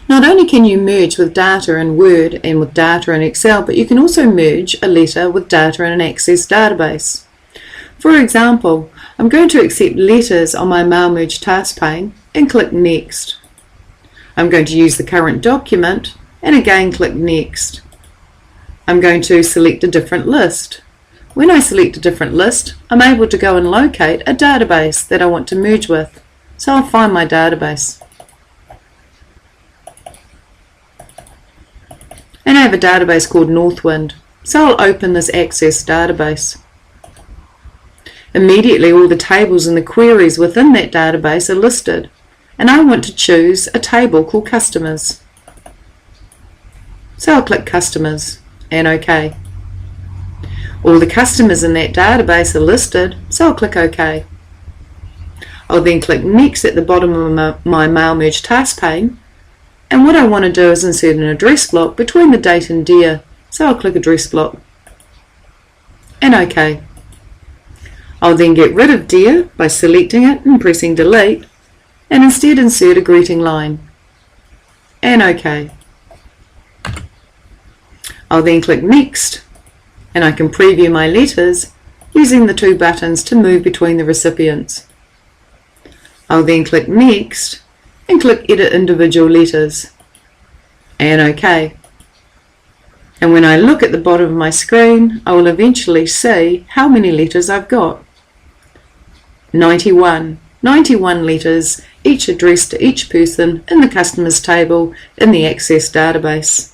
Not only can you merge with data in Word and with data in Excel, but you can also merge a letter with data in an Access database. For example, I'm going to accept letters on my Mail Merge task pane and click Next. I'm going to use the current document and again click Next. I'm going to select a different list. When I select a different list, I'm able to go and locate a database that I want to merge with. So I'll find my database. And I have a database called Northwind, so I'll open this Access database. Immediately all the tables and the queries within that database are listed, and I want to choose a table called Customers. So I'll click Customers and OK. All the customers in that database are listed, so I'll click OK. I'll then click Next at the bottom of my Mail Merge task pane, and what I want to do is insert an address block between the date and year, so I'll click Address Block and OK. I'll then get rid of dear by selecting it and pressing Delete, and instead insert a greeting line and OK. I'll then click Next, and I can preview my letters using the two buttons to move between the recipients. I'll then click Next and click Edit Individual Letters and OK. And when I look at the bottom of my screen, I will eventually see how many letters I've got. 91 letters, each addressed to each person in the Customers table in the Access database.